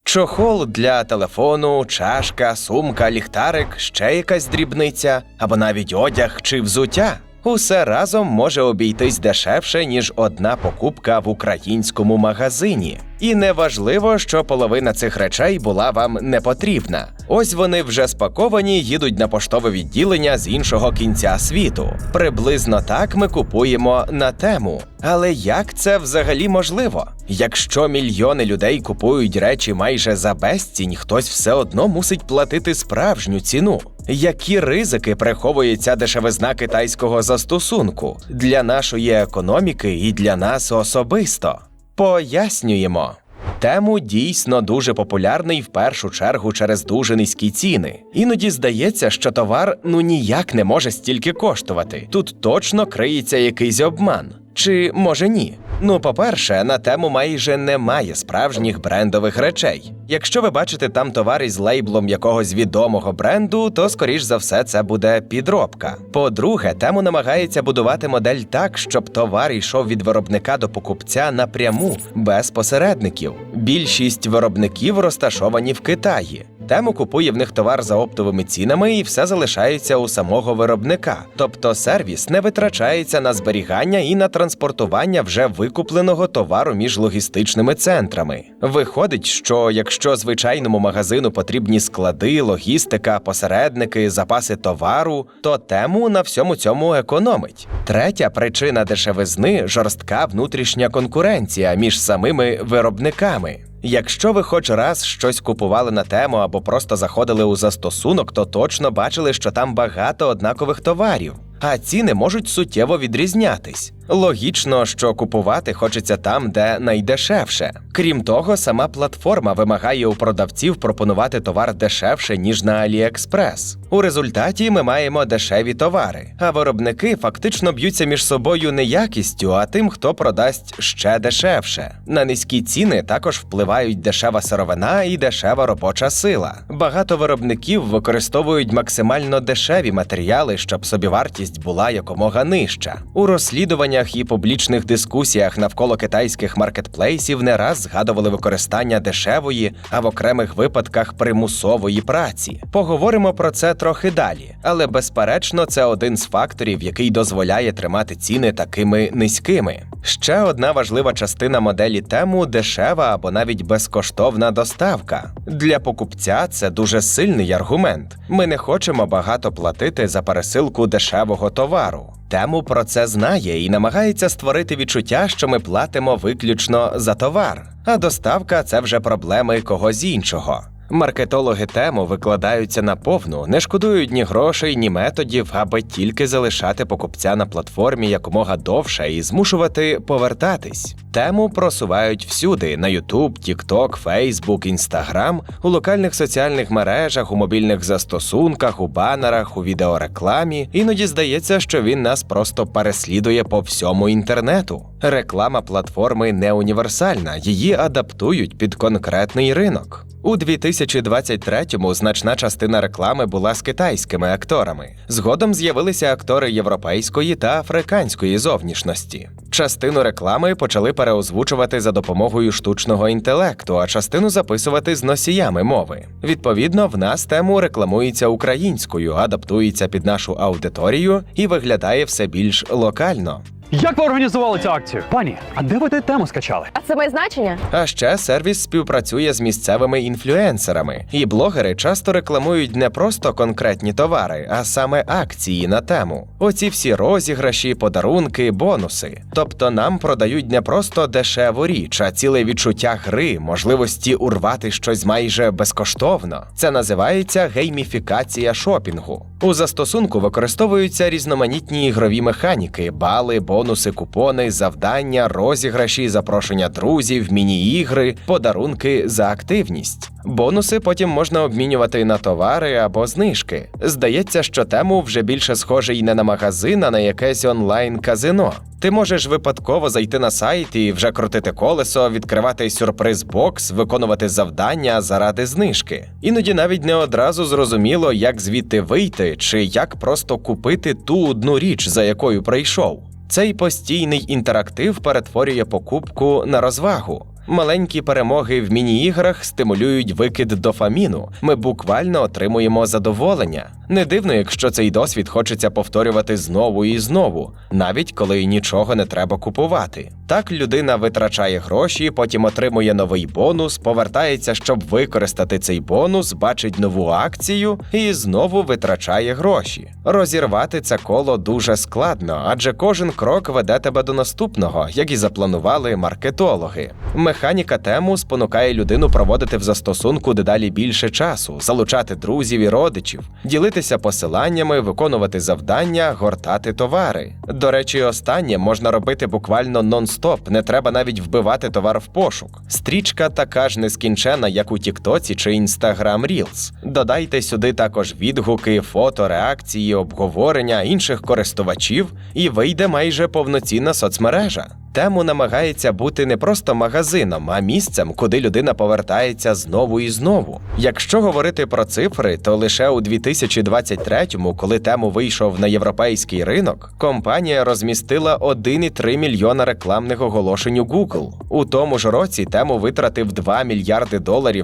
Чохол для телефону, чашка, сумка, ліхтарик, ще якась дрібниця, або навіть одяг чи взуття. Усе разом може обійтись дешевше, ніж одна покупка в українському магазині. І не важливо, що половина цих речей була вам не потрібна. Ось вони вже спаковані, їдуть на поштове відділення з іншого кінця світу. Приблизно так ми купуємо на Тему. Але як це взагалі можливо? Якщо мільйони людей купують речі майже за безцінь, хтось все одно мусить платити справжню ціну. Які ризики приховує ця дешевизна китайського застосунку для нашої економіки і для нас особисто? Пояснюємо. Тему дійсно дуже популярний в першу чергу через дуже низькі ціни. Іноді здається, що товар ніяк не може стільки коштувати. Тут точно криється якийсь обман. Чи може ні? По-перше, на Тему майже немає справжніх брендових речей. Якщо ви бачите там товар із лейблом якогось відомого бренду, то, скоріш за все, це буде підробка. По-друге, Тему намагається будувати модель так, щоб товар йшов від виробника до покупця напряму, без посередників. Більшість виробників розташовані в Китаї. Тему купує в них товар за оптовими цінами і все залишається у самого виробника. Тобто сервіс не витрачається на зберігання і на транспортування вже викупленого товару між логістичними центрами. Виходить, що якщо звичайному магазину потрібні склади, логістика, посередники, запаси товару, то Тему на всьому цьому економить. Третя причина дешевизни – жорстка внутрішня конкуренція між самими виробниками. Якщо ви хоч раз щось купували на Тему або просто заходили у застосунок, то точно бачили, що там багато однакових товарів, а ціни можуть суттєво відрізнятись. Логічно, що купувати хочеться там, де найдешевше. Крім того, сама платформа вимагає у продавців пропонувати товар дешевше, ніж на AliExpress. У результаті ми маємо дешеві товари, а виробники фактично б'ються між собою не якістю, а тим, хто продасть ще дешевше. На низькі ціни також впливають дешева сировина і дешева робоча сила. Багато виробників використовують максимально дешеві матеріали, щоб собівартість була якомога нижча. У розслідуваннях і публічних дискусіях навколо китайських маркетплейсів не раз згадували використання дешевої, а в окремих випадках примусової праці. Поговоримо про це трохи далі, але безперечно це один з факторів, який дозволяє тримати ціни такими низькими. Ще одна важлива частина моделі Тему – дешева або навіть безкоштовна доставка. Для покупця це дуже сильний аргумент. Ми не хочемо багато платити за пересилку дешевого товару. Тему про це знає і намагається створити відчуття, що ми платимо виключно за товар, а доставка – це вже проблеми когось іншого. Маркетологи Тему викладаються наповну, не шкодують ні грошей, ні методів, аби тільки залишати покупця на платформі якомога довше і змушувати повертатись. Тему просувають всюди – на YouTube, TikTok, Facebook, Instagram, у локальних соціальних мережах, у мобільних застосунках, у банерах, у відеорекламі. Іноді здається, що він нас просто переслідує по всьому інтернету. Реклама платформи не універсальна, її адаптують під конкретний ринок. У 2023-му значна частина реклами була з китайськими акторами. Згодом з'явилися актори європейської та африканської зовнішності. Частину реклами почали переозвучувати за допомогою штучного інтелекту, а частину записувати з носіями мови. Відповідно, в нас Тему рекламується українською, адаптується під нашу аудиторію і виглядає все більш локально. Як ви організували цю акцію? Пані, а де ви Тему скачали? А це має значення? А ще сервіс співпрацює з місцевими інфлюенсерами. І блогери часто рекламують не просто конкретні товари, а саме акції на Тему. Оці всі розіграші, подарунки, бонуси. Тобто нам продають не просто дешеву річ, а ціле відчуття гри, можливості урвати щось майже безкоштовно. Це називається гейміфікація шопінгу. У застосунку використовуються різноманітні ігрові механіки, бали, бонуси, купони, завдання, розіграші, запрошення друзів, міні-ігри, подарунки за активність. Бонуси потім можна обмінювати на товари або знижки. Здається, що Тему вже більше схожий не на магазин, а на якесь онлайн-казино. Ти можеш випадково зайти на сайт і вже крутити колесо, відкривати сюрприз-бокс, виконувати завдання заради знижки. Іноді навіть не одразу зрозуміло, як звідти вийти, чи як просто купити ту одну річ, за якою прийшов. Цей постійний інтерактив перетворює покупку на розвагу. Маленькі перемоги в міні-іграх стимулюють викид дофаміну. Ми буквально отримуємо задоволення. Не дивно, якщо цей досвід хочеться повторювати знову і знову, навіть коли нічого не треба купувати. Так людина витрачає гроші, потім отримує новий бонус, повертається, щоб використати цей бонус, бачить нову акцію і знову витрачає гроші. Розірвати це коло дуже складно, адже кожен крок веде тебе до наступного, як і запланували маркетологи. Механіка Тему спонукає людину проводити в застосунку дедалі більше часу, залучати друзів і родичів, ділитися посиланнями, виконувати завдання, гортати товари. До речі, останнє можна робити буквально нон-стоп, не треба навіть вбивати товар в пошук. Стрічка така ж нескінчена, як у Тіктоці чи Instagram Reels. Додайте сюди також відгуки, фото, реакції, обговорення інших користувачів і вийде майже повноцінна соцмережа. Тему намагається бути не просто магазином, а місцем, куди людина повертається знову і знову. Якщо говорити про цифри, то лише у 2023-му, коли Тему вийшов на європейський ринок, компанія розмістила 1,3 мільйона рекламних оголошень у Google. У тому ж році Тему витратив $2 мільярди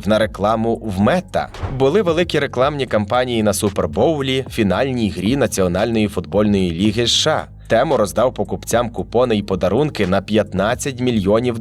на рекламу в Мета. Були великі рекламні кампанії на Супербоулі, фінальній грі Національної футбольної ліги США. Тему роздав покупцям купони й подарунки на $15 мільйонів.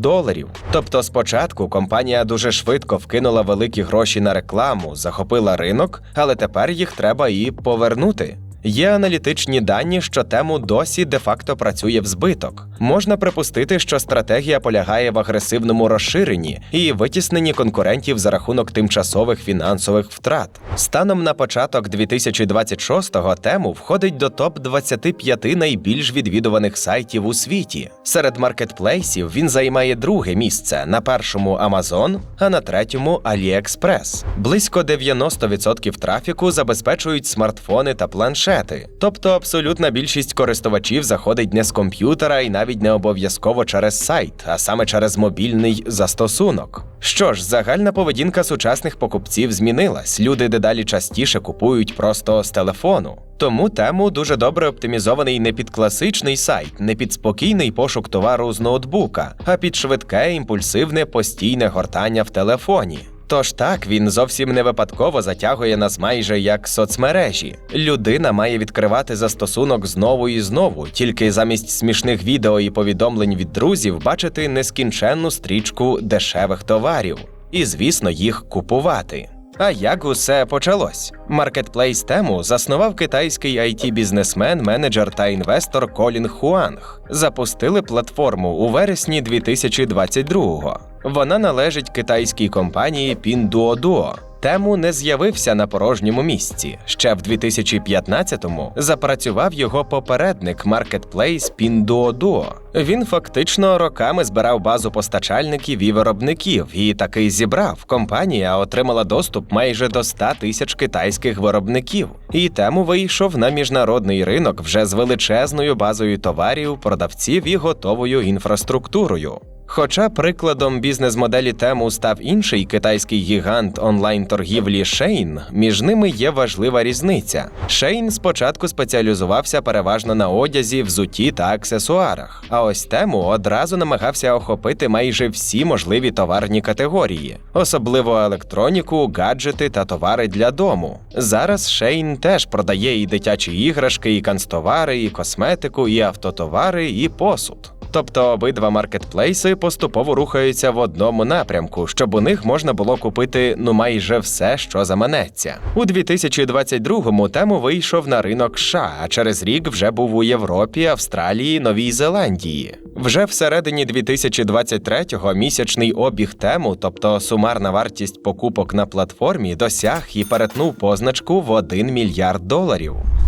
Тобто спочатку компанія дуже швидко вкинула великі гроші на рекламу, захопила ринок, але тепер їх треба і повернути. Є аналітичні дані, що Тему досі де-факто працює в збиток. Можна припустити, що стратегія полягає в агресивному розширенні і витісненні конкурентів за рахунок тимчасових фінансових втрат. Станом на початок 2026-го Тему входить до топ-25 найбільш відвідуваних сайтів у світі. Серед маркетплейсів він займає друге місце, на першому Amazon, а на третьому AliExpress. Близько 90% трафіку забезпечують смартфони та планшети. Тобто абсолютна більшість користувачів заходить не з комп'ютера і навіть не обов'язково через сайт, а саме через мобільний застосунок. Що ж, загальна поведінка сучасних покупців змінилась. Люди дедалі частіше купують просто з телефону. Тому Тему дуже добре оптимізований не під класичний сайт, не під спокійний пошук товару з ноутбука, а під швидке, імпульсивне, постійне гортання в телефоні. Тож так, він зовсім не випадково затягує нас майже як соцмережі. Людина має відкривати застосунок знову і знову, тільки замість смішних відео і повідомлень від друзів бачити нескінченну стрічку дешевих товарів. І, звісно, їх купувати. А як усе почалось? Маркетплейс Тему заснував китайський IT-бізнесмен, менеджер та інвестор Колін Хуанг. Запустили платформу у вересні 2022-го. Вона належить китайській компанії Pinduoduo. Тему не з'явився на порожньому місці. Ще в 2015-му запрацював його попередник маркетплейс Pinduoduo. Він фактично роками збирав базу постачальників і виробників, і таки зібрав. Компанія отримала доступ майже до 100 тисяч китайських виробників. І Тему вийшов на міжнародний ринок вже з величезною базою товарів, продавців і готовою інфраструктурою. Хоча прикладом бізнес-моделі Тему став інший китайський гігант онлайн-торгівлі Shein, між ними є важлива різниця. Shein спочатку спеціалізувався переважно на одязі, взутті та аксесуарах, а ось Тему одразу намагався охопити майже всі можливі товарні категорії, особливо електроніку, гаджети та товари для дому. Зараз Shein теж продає і дитячі іграшки, і канцтовари, і косметику, і автотовари, і посуд. Тобто обидва маркетплейси поступово рухаються в одному напрямку, щоб у них можна було купити майже все, що заманеться. У 2022-му Тему вийшов на ринок США, а через рік вже був у Європі, Австралії, Новій Зеландії. Вже всередині 2023-го місячний обіг Тему, тобто сумарна вартість покупок на платформі, досяг і перетнув позначку в $1 мільярд.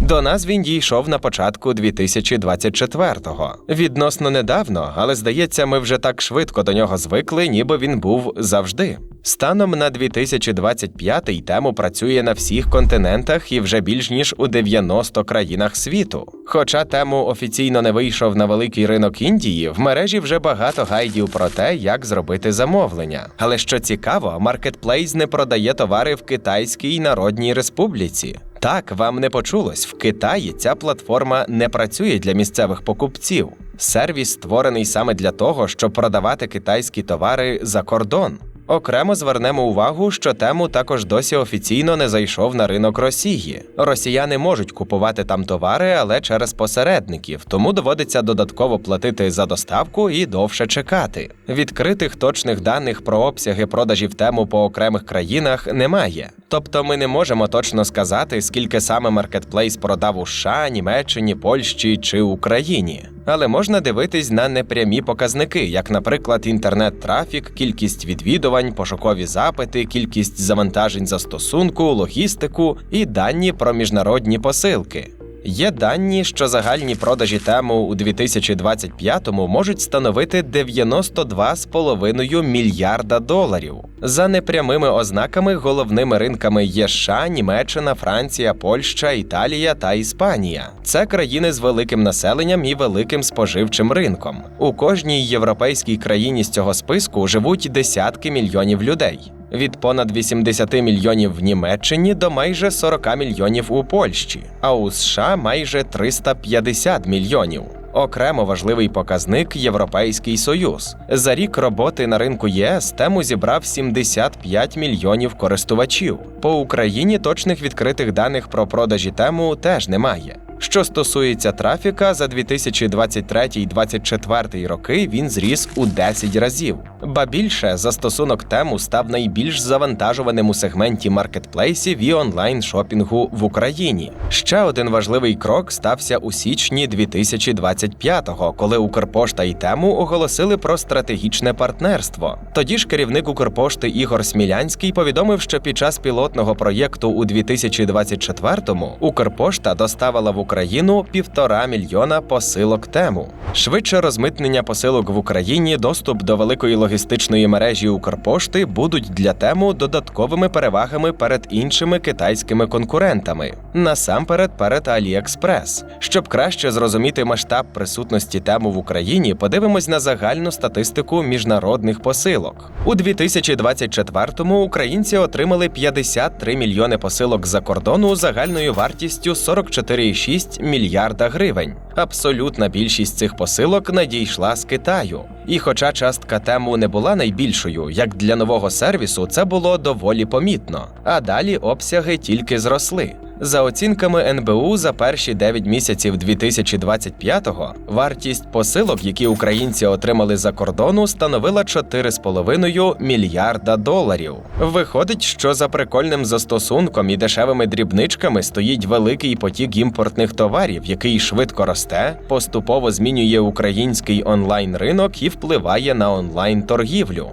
До нас він дійшов на початку 2024-го. Відносно недавно, але здається, ми вже так швидко до нього звикли, ніби він був завжди. Станом на 2025-й Тему працює на всіх континентах і вже більш ніж у 90 країнах світу. Хоча Тему офіційно не вийшов на великий ринок Індії, в мережі вже багато гайдів про те, як зробити замовлення. Але що цікаво, маркетплейс не продає товари в Китайській Народній Республіці. Так, вам не почулось, в Китаї ця платформа не працює для місцевих покупців. Сервіс створений саме для того, щоб продавати китайські товари за кордон. Окремо звернемо увагу, що Тему також досі офіційно не зайшов на ринок Росії. Росіяни можуть купувати там товари, але через посередників, тому доводиться додатково платити за доставку і довше чекати. Відкритих точних даних про обсяги продажів Тему по окремих країнах немає. Тобто ми не можемо точно сказати, скільки саме маркетплейс продав у США, Німеччині, Польщі чи Україні. Але можна дивитись на непрямі показники, як, наприклад, інтернет-трафік, кількість відвідувань, пошукові запити, кількість завантажень застосунку, логістику і дані про міжнародні посилки. Є дані, що загальні продажі Тему у 2025-му можуть становити $92,5 мільярда. За непрямими ознаками головними ринками є США, Німеччина, Франція, Польща, Італія та Іспанія. Це країни з великим населенням і великим споживчим ринком. У кожній європейській країні з цього списку живуть десятки мільйонів людей. Від понад 80 мільйонів в Німеччині до майже 40 мільйонів у Польщі, а у США майже 350 мільйонів. Окремо важливий показник – Європейський Союз. За рік роботи на ринку ЄС Тему зібрав 75 мільйонів користувачів. По Україні точних відкритих даних про продажі Тему теж немає. Що стосується трафіка, за 2023-2024 роки він зріс у 10 разів. Ба більше, застосунок Тему став найбільш завантажуваним у сегменті маркетплейсів і онлайн-шопінгу в Україні. Ще один важливий крок стався у січні 2025-го, коли Укрпошта і Тему оголосили про стратегічне партнерство. Тоді ж керівник Укрпошти Ігор Смілянський повідомив, що під час пілотного проєкту у 2024-му Укрпошта доставила в Україну 1,5 мільйона посилок Тему. Швидше розмитнення посилок в Україні, доступ до великої логістичної мережі Укрпошти будуть для Тему додатковими перевагами перед іншими китайськими конкурентами. Насамперед перед AliExpress. Щоб краще зрозуміти масштаб присутності Тему в Україні, подивимось на загальну статистику міжнародних посилок. У 2024-му українці отримали 53 мільйони посилок за кордону загальною вартістю 44,6 мільярда гривень. Абсолютна більшість цих посилок надійшла з Китаю. І хоча частка Тему не була найбільшою, як для нового сервісу, це було доволі помітно. А далі обсяги тільки зросли. За оцінками НБУ, за перші 9 місяців 2025-го вартість посилок, які українці отримали за кордону, становила $4,5 мільярда. Виходить, що за прикольним застосунком і дешевими дрібничками стоїть великий потік імпортних товарів, який швидко росте, поступово змінює український онлайн-ринок і впливає на онлайн-торгівлю.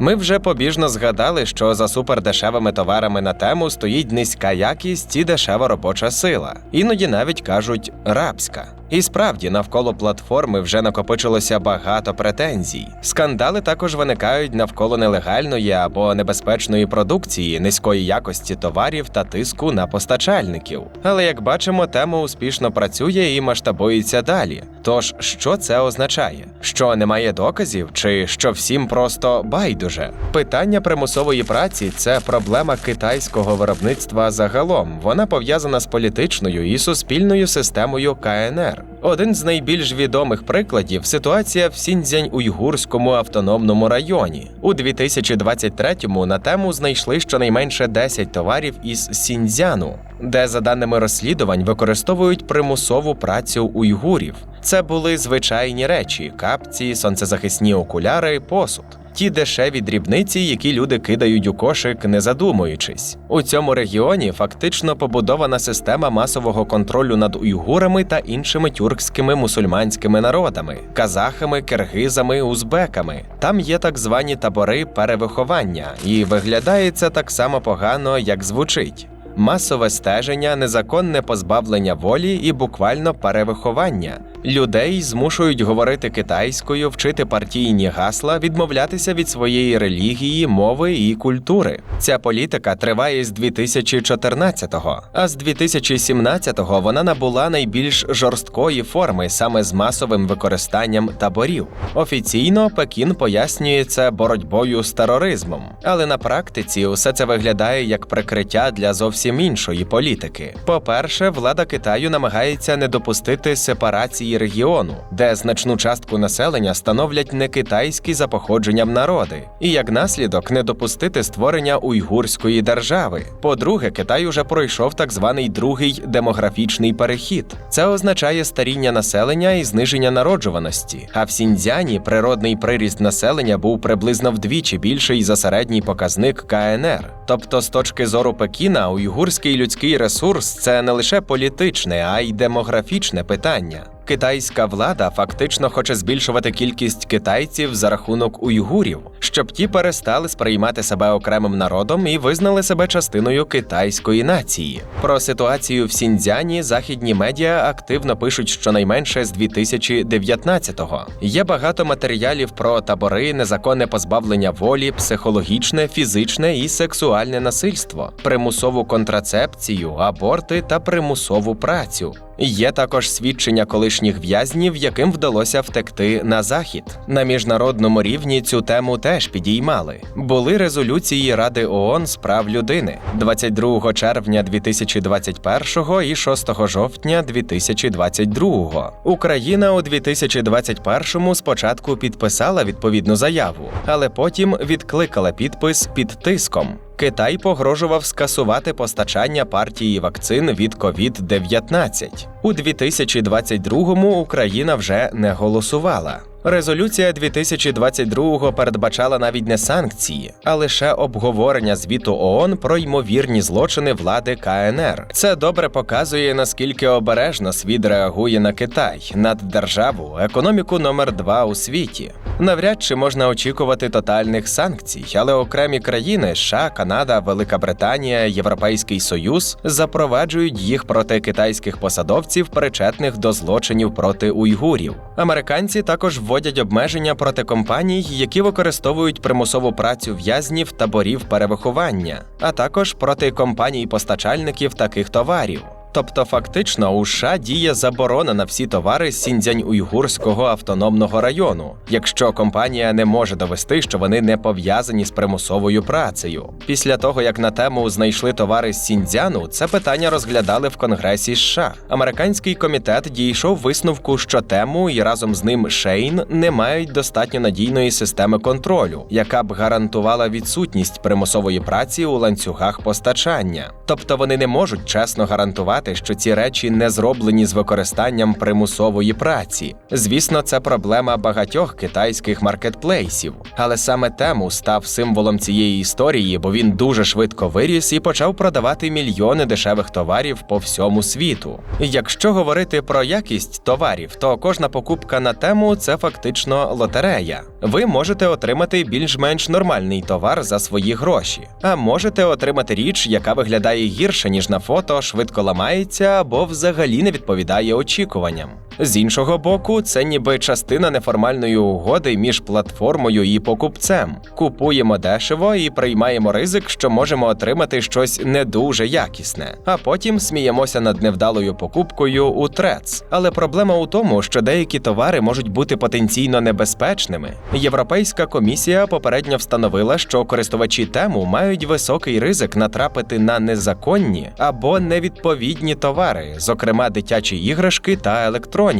Ми вже побіжно згадали, що за супердешевими товарами на Тему стоїть низька якість і дешева робоча сила. Іноді навіть кажуть «рабська». І справді, навколо платформи вже накопичилося багато претензій. Скандали також виникають навколо нелегальної або небезпечної продукції, низької якості товарів та тиску на постачальників. Але, як бачимо, Тема успішно працює і масштабується далі. Тож, що це означає? Що немає доказів? Чи що всім просто байдуже? Питання примусової праці – це проблема китайського виробництва загалом. Вона пов'язана з політичною і суспільною системою КНР. Один з найбільш відомих прикладів – ситуація в Сіньцзянь-Уйгурському автономному районі. У 2023-му на Тему знайшли щонайменше 10 товарів із Сіньцзяну, де, за даними розслідувань, використовують примусову працю уйгурів. Це були звичайні речі – капці, сонцезахисні окуляри, посуд. Ті дешеві дрібниці, які люди кидають у кошик, не задумуючись. У цьому регіоні фактично побудована система масового контролю над уйгурами та іншими тюркськими мусульманськими народами – казахами, киргизами, узбеками. Там є так звані табори перевиховання, і виглядає це так само погано, як звучить. Масове стеження, незаконне позбавлення волі і буквально перевиховання. Людей змушують говорити китайською, вчити партійні гасла, відмовлятися від своєї релігії, мови і культури. Ця політика триває з 2014-го, а з 2017-го вона набула найбільш жорсткої форми саме з масовим використанням таборів. Офіційно Пекін пояснює це боротьбою з тероризмом, але на практиці усе це виглядає як прикриття для зовсім іншої політики. По-перше, влада Китаю намагається не допустити сепарації Азії регіону, де значну частку населення становлять не китайські за походженням народи, і як наслідок не допустити створення уйгурської держави. По-друге, Китай уже пройшов так званий другий демографічний перехід. Це означає старіння населення і зниження народжуваності, а в Сіньцзяні природний приріст населення був приблизно вдвічі більший за середній показник КНР. Тобто, з точки зору Пекіна, уйгурський людський ресурс – це не лише політичне, а й демографічне питання. Китайська влада фактично хоче збільшувати кількість китайців за рахунок уйгурів, щоб ті перестали сприймати себе окремим народом і визнали себе частиною китайської нації. Про ситуацію в Сіньцзяні західні медіа активно пишуть щонайменше з 2019-го. Є багато матеріалів про табори, незаконне позбавлення волі, психологічне, фізичне і сексуальне насильство, примусову контрацепцію, аборти та примусову працю. Є також свідчення колишніх в'язнів, яким вдалося втекти на Захід. На міжнародному рівні цю тему теж підіймали. Були резолюції Ради ООН з прав людини 22 червня 2021 і 6 жовтня 2022. Україна у 2021 спочатку підписала відповідну заяву, але потім відкликала підпис під тиском. Китай погрожував скасувати постачання партії вакцин від COVID-19. У 2022-му Україна вже не голосувала. Резолюція 2022-го передбачала навіть не санкції, а лише обговорення звіту ООН про ймовірні злочини влади КНР. Це добре показує, наскільки обережно світ реагує на Китай, наддержаву, економіку номер 2 у світі. Навряд чи можна очікувати тотальних санкцій, але окремі країни – США, Канада, Велика Британія, Європейський Союз – запроваджують їх проти китайських посадовців, причетних до злочинів проти уйгурів. Американці також вводять обмеження проти компаній, які використовують примусову працю в'язнів таборів перевиховання, а також проти компаній-постачальників таких товарів. Тобто фактично у США діє заборона на всі товари з Сіньцзянь-Уйгурського автономного району, якщо компанія не може довести, що вони не пов'язані з примусовою працею. Після того, як на тему знайшли товари з Сіньцзяну, це питання розглядали в Конгресі США. Американський комітет дійшов висновку, що тему і разом з ним Шейн не мають достатньо надійної системи контролю, яка б гарантувала відсутність примусової праці у ланцюгах постачання. Тобто вони не можуть чесно гарантувати, що ці речі не зроблені з використанням примусової праці. Звісно, це проблема багатьох китайських маркетплейсів, але саме Тему став символом цієї історії, бо він дуже швидко виріс і почав продавати мільйони дешевих товарів по всьому світу. І якщо говорити про якість товарів, то кожна покупка на Тему – це фактично лотерея. Ви можете отримати більш-менш нормальний товар за свої гроші, а можете отримати річ, яка виглядає гірше, ніж на фото, швидко ламається або взагалі не відповідає очікуванням. З іншого боку, це ніби частина неформальної угоди між платформою і покупцем. Купуємо дешево і приймаємо ризик, що можемо отримати щось не дуже якісне, а потім сміємося над невдалою покупкою у Threads. Але проблема у тому, що деякі товари можуть бути потенційно небезпечними. Європейська комісія попередньо встановила, що користувачі Тему мають високий ризик натрапити на незаконні або невідповідні товари, зокрема дитячі іграшки та електроніку.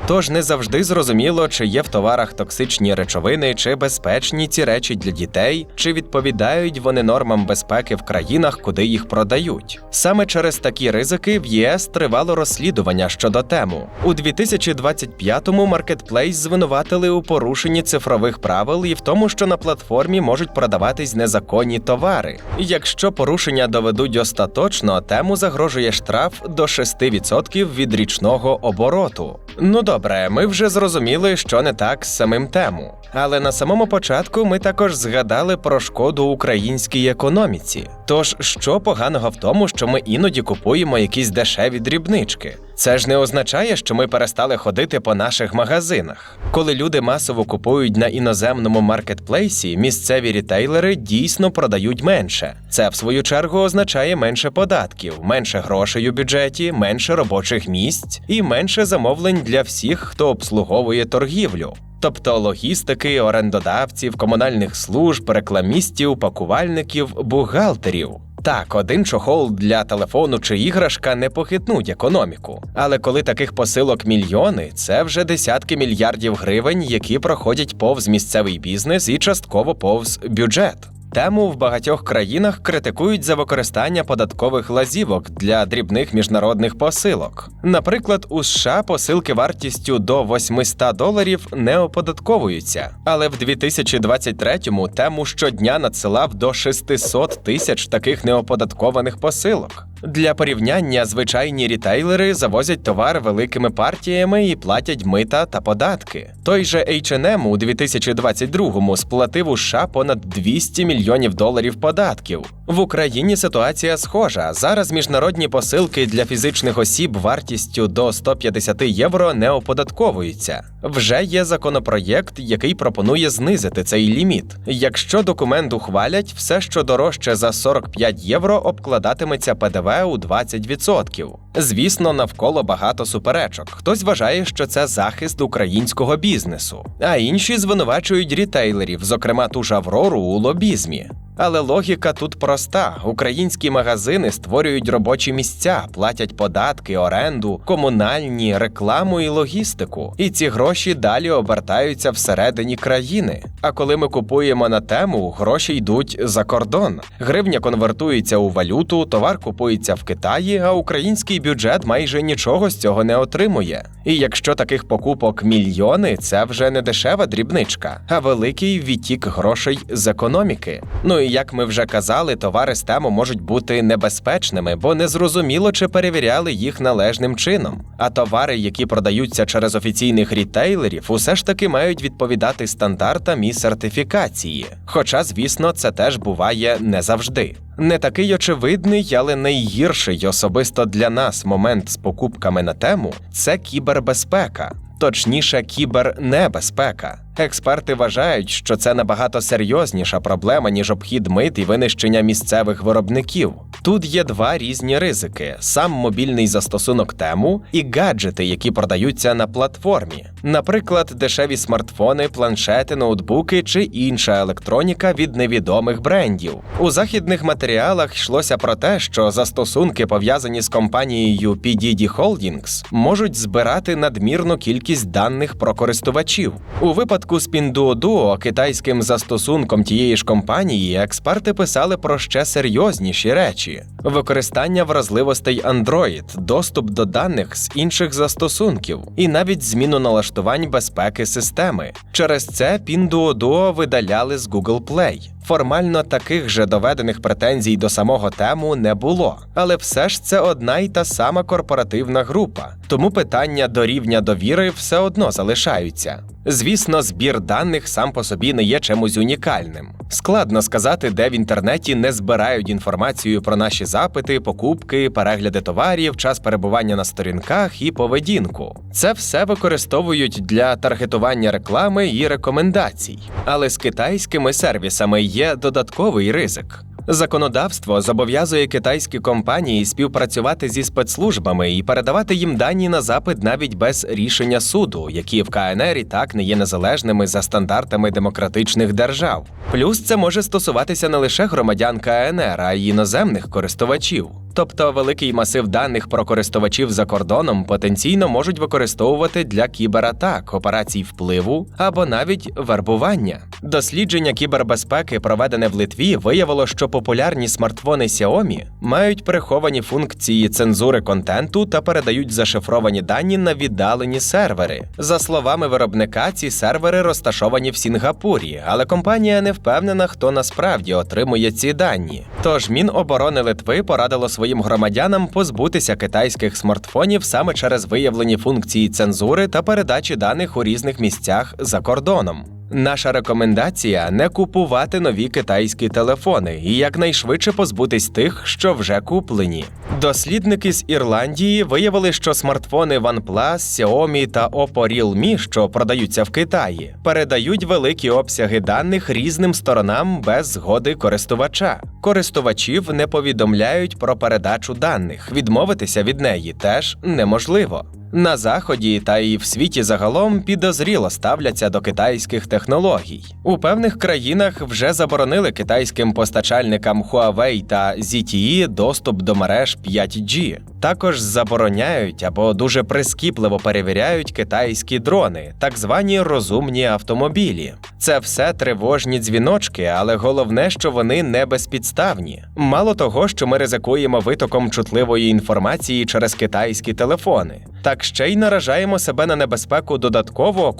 Тож не завжди зрозуміло, чи є в товарах токсичні речовини, чи безпечні ці речі для дітей, чи відповідають вони нормам безпеки в країнах, куди їх продають. Саме через такі ризики в ЄС тривало розслідування щодо Тему. У 2025-му маркетплейс звинуватили у порушенні цифрових правил і в тому, що на платформі можуть продаватись незаконні товари. І якщо порушення доведуть остаточно, Тему загрожує штраф до 6% від річного обороту. Ну добре, ми вже зрозуміли, що не так з самим Тему. Але на самому початку ми також згадали про шкоду українській економіці. Тож, що поганого в тому, що ми іноді купуємо якісь дешеві дрібнички? Це ж не означає, що ми перестали ходити по наших магазинах. Коли люди масово купують на іноземному маркетплейсі, місцеві рітейлери дійсно продають менше. Це, в свою чергу, означає менше податків, менше грошей у бюджеті, менше робочих місць і менше замовлень для всіх, хто обслуговує торгівлю. Тобто логістики, орендодавців, комунальних служб, рекламістів, пакувальників, бухгалтерів. Так, один чохол для телефону чи іграшка не похитнуть економіку. Але коли таких посилок мільйони, це вже десятки мільярдів гривень, які проходять повз місцевий бізнес і частково повз бюджет. Тему в багатьох країнах критикують за використання податкових лазівок для дрібних міжнародних посилок. Наприклад, у США посилки вартістю до $800 не оподатковуються, але в 2023-му Тему щодня надсилав до 600 тисяч таких неоподаткованих посилок. Для порівняння, звичайні рітейлери завозять товар великими партіями і платять мита та податки. Той же H&M у 2022-му сплатив у США понад $200 мільйонів податків. В Україні ситуація схожа. Зараз міжнародні посилки для фізичних осіб вартістю до 150 євро не оподатковуються. Вже є законопроєкт, який пропонує знизити цей ліміт. Якщо документ ухвалять, все, що дорожче за 45 євро, обкладатиметься ПДВ у 20%. Звісно, навколо багато суперечок. Хтось вважає, що це захист українського бізнесу, а інші звинувачують рітейлерів, зокрема ту ж Аврору, у лобізмі. Але логіка тут проста. Українські магазини створюють робочі місця, платять податки, оренду, комунальні, рекламу і логістику. І ці гроші далі обертаються всередині країни. А коли ми купуємо на Тему, гроші йдуть за кордон. Гривня конвертується у валюту, товар купується в Китаї, а український бюджет майже нічого з цього не отримує. І якщо таких покупок мільйони, це вже не дешева дрібничка, а великий відтік грошей з економіки. Ну і як ми вже казали, товари з Тему можуть бути небезпечними, бо незрозуміло, чи перевіряли їх належним чином. А товари, які продаються через офіційних рітейлерів, усе ж таки мають відповідати стандартам і сертифікації. Хоча, звісно, це теж буває не завжди. Не такий очевидний, але найгірший особисто для нас момент з покупками на Тему – це кібербезпека. Точніше, кібернебезпека. Експерти вважають, що це набагато серйозніша проблема, ніж обхід мит і винищення місцевих виробників. Тут є два різні ризики – сам мобільний застосунок Тему і гаджети, які продаються на платформі. Наприклад, дешеві смартфони, планшети, ноутбуки чи інша електроніка від невідомих брендів. У західних матеріалах йшлося про те, що застосунки, пов'язані з компанією PDD Holdings, можуть збирати надмірну кількість даних про користувачів. У випадку з Pinduoduo, китайським застосунком тієї ж компанії, експерти писали про ще серйозніші речі. Використання вразливостей Android, доступ до даних з інших застосунків і навіть зміну налаштувань безпеки системи. Через це Pinduoduo видаляли з Google Play. Формально таких же доведених претензій до самого Тему не було, але все ж це одна й та сама корпоративна група, тому питання до рівня довіри все одно залишаються. Звісно, збір даних сам по собі не є чимось унікальним. Складно сказати, де в інтернеті не збирають інформацію про наші запити, покупки, перегляди товарів, час перебування на сторінках і поведінку. Це все використовують для таргетування реклами і рекомендацій. Але з китайськими сервісами є додатковий ризик. Законодавство зобов'язує китайські компанії співпрацювати зі спецслужбами і передавати їм дані на запит навіть без рішення суду, які в КНР і так не є незалежними за стандартами демократичних держав. Плюс це може стосуватися не лише громадян КНР, а й іноземних користувачів. Тобто великий масив даних про користувачів за кордоном потенційно можуть використовувати для кібератак, операцій впливу або навіть вербування. Дослідження кібербезпеки, проведене в Литві, виявило, що популярні смартфони Xiaomi мають приховані функції цензури контенту та передають зашифровані дані на віддалені сервери. За словами виробника, ці сервери розташовані в Сінгапурі, але компанія не впевнена, хто насправді отримує ці дані. Тож Міноборони Литви порадило своїм громадянам позбутися китайських смартфонів саме через виявлені функції цензури та передачі даних у різних місцях за кордоном. Наша рекомендація – не купувати нові китайські телефони і якнайшвидше позбутись тих, що вже куплені. Дослідники з Ірландії виявили, що смартфони OnePlus, Xiaomi та Oppo Realme, що продаються в Китаї, передають великі обсяги даних різним сторонам без згоди користувача. Користувачів не повідомляють про передачу даних, відмовитися від неї теж неможливо. На Заході та і в світі загалом підозріло ставляться до китайських технологій. У певних країнах вже заборонили китайським постачальникам Huawei та ZTE доступ до мереж 5G. Також забороняють або дуже прискіпливо перевіряють китайські дрони, так звані розумні автомобілі. Це все тривожні дзвіночки, але головне, що вони не безпідставні. Мало того, що ми ризикуємо витоком чутливої інформації через китайські телефони, так ще й наражаємо себе на небезпеку додатково,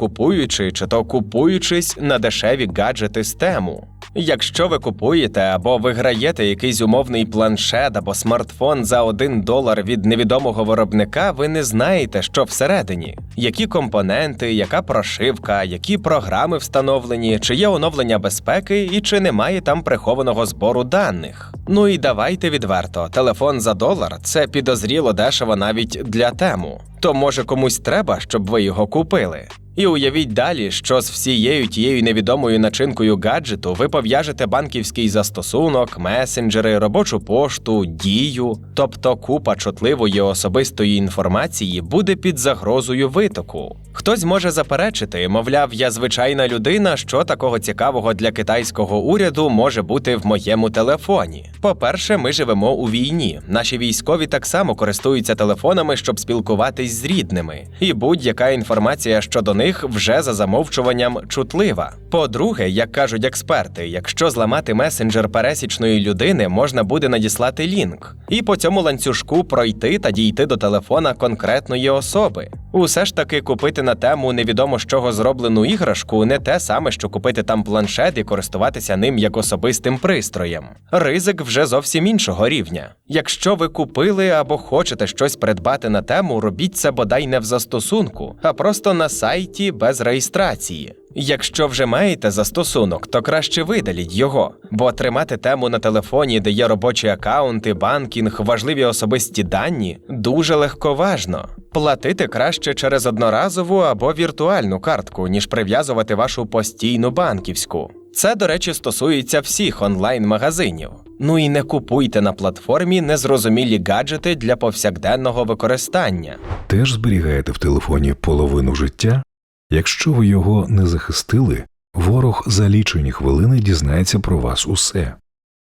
купуючись на дешеві гаджети з тему. Якщо ви купуєте або виграєте якийсь умовний планшет або смартфон за $1 від невідомого виробника, ви не знаєте, що всередині. Які компоненти, яка прошивка, які програми встановлені, чи є оновлення безпеки і чи немає там прихованого збору даних. Ну і давайте відверто, телефон за $1 – це підозріло дешево навіть для тему. То може комусь треба, щоб ви його купили? І уявіть далі, що з всією тією невідомою начинкою гаджету ви пов'яжете банківський застосунок, месенджери, робочу пошту, дію. Тобто купа чутливої особистої інформації буде під загрозою витоку. Хтось може заперечити, мовляв, я звичайна людина, що такого цікавого для китайського уряду може бути в моєму телефоні. По-перше, ми живемо у війні. Наші військові так само користуються телефонами, щоб спілкуватись з рідними. І будь-яка інформація щодо них вже за замовчуванням чутлива. По-друге, як кажуть експерти, якщо зламати месенджер пересічної людини, можна буде надіслати лінк. І по цьому ланцюжку пройти та дійти до телефона конкретної особи. Усе ж таки купити на тему невідомо з чого зроблену іграшку не те саме, що купити там планшет і користуватися ним як особистим пристроєм. Ризик вже зовсім іншого рівня. Якщо ви купили або хочете щось придбати на тему, робіть це бодай не в застосунку, а просто на сайті без реєстрації. Якщо вже маєте застосунок, то краще видаліть його, бо тримати тему на телефоні, де є робочі акаунти, банкінг, важливі особисті дані, дуже легковажно. Платити краще через одноразову або віртуальну картку, ніж прив'язувати вашу постійну банківську. Це, до речі, стосується всіх онлайн-магазинів. Ну і не купуйте на платформі незрозумілі гаджети для повсякденного використання. Теж зберігаєте в телефоні половину життя? Якщо ви його не захистили, ворог за лічені хвилини дізнається про вас усе.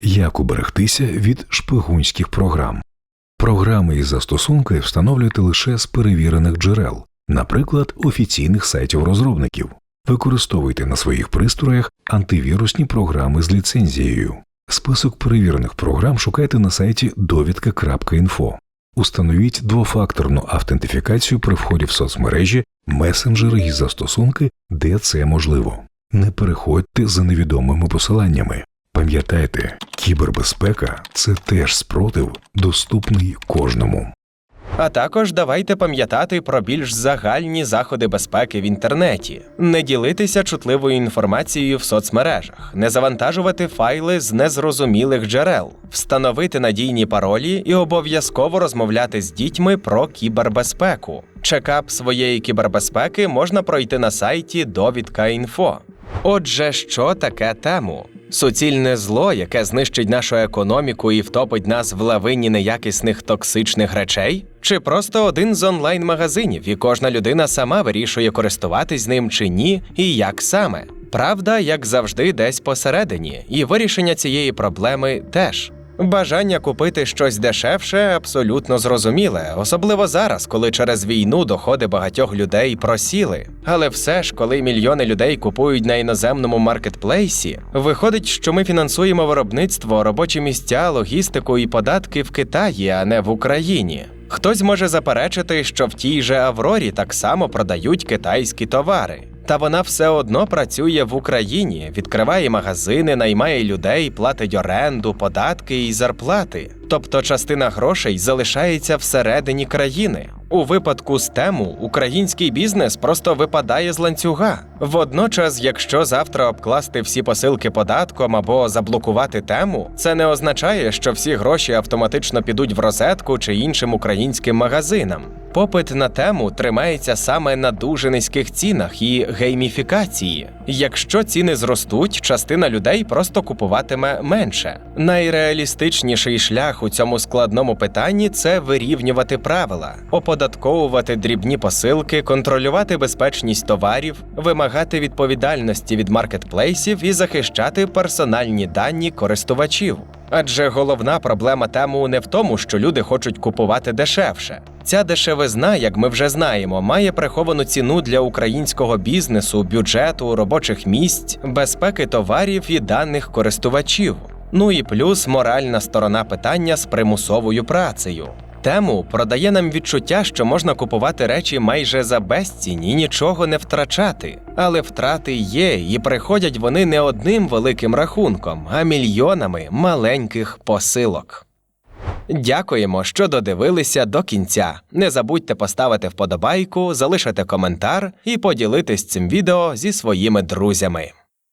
Як уберегтися від шпигунських програм? Програми і застосунки встановлюйте лише з перевірених джерел, наприклад, офіційних сайтів розробників. Використовуйте на своїх пристроях антивірусні програми з ліцензією. Список перевірених програм шукайте на сайті довідка.info. Установіть двофакторну автентифікацію при вході в соцмережі, месенджери і застосунки, де це можливо. Не переходьте за невідомими посиланнями. Пам'ятайте, кібербезпека – це теж спротив, доступний кожному. А також давайте пам'ятати про більш загальні заходи безпеки в інтернеті. Не ділитися чутливою інформацією в соцмережах, не завантажувати файли з незрозумілих джерел, встановити надійні паролі і обов'язково розмовляти з дітьми про кібербезпеку. Чекап своєї кібербезпеки можна пройти на сайті довідка.info. Отже, що таке тему? Суцільне зло, яке знищить нашу економіку і втопить нас в лавині неякісних токсичних речей? Чи просто один з онлайн-магазинів, і кожна людина сама вирішує, користуватись ним чи ні, і як саме? Правда, як завжди, десь посередині, і вирішення цієї проблеми теж. Бажання купити щось дешевше абсолютно зрозуміле, особливо зараз, коли через війну доходи багатьох людей просіли. Але все ж, коли мільйони людей купують на іноземному маркетплейсі, виходить, що ми фінансуємо виробництво, робочі місця, логістику і податки в Китаї, а не в Україні. Хтось може заперечити, що в тій же Аврорі так само продають китайські товари. Та вона все одно працює в Україні, відкриває магазини, наймає людей, платить оренду, податки і зарплати. Тобто частина грошей залишається всередині країни. У випадку з тему український бізнес просто випадає з ланцюга. Водночас, якщо завтра обкласти всі посилки податком або заблокувати тему, це не означає, що всі гроші автоматично підуть в розетку чи іншим українським магазинам. Попит на тему тримається саме на дуже низьких цінах і гейміфікації. Якщо ціни зростуть, частина людей просто купуватиме менше. Найреалістичніший шлях у цьому складному питанні – це вирівнювати правила, оподатковувати дрібні посилки, контролювати безпечність товарів, вимагати відповідальності від маркетплейсів і захищати персональні дані користувачів. Адже головна проблема тему не в тому, що люди хочуть купувати дешевше. Ця дешевизна, як ми вже знаємо, має приховану ціну для українського бізнесу, бюджету, робочих місць, безпеки товарів і даних користувачів. Ну і плюс моральна сторона питання з примусовою працею. Тему продає нам відчуття, що можна купувати речі майже за безцінь і нічого не втрачати. Але втрати є, і приходять вони не одним великим рахунком, а мільйонами маленьких посилок. Дякуємо, що додивилися до кінця. Не забудьте поставити вподобайку, залишити коментар і поділитись цим відео зі своїми друзями.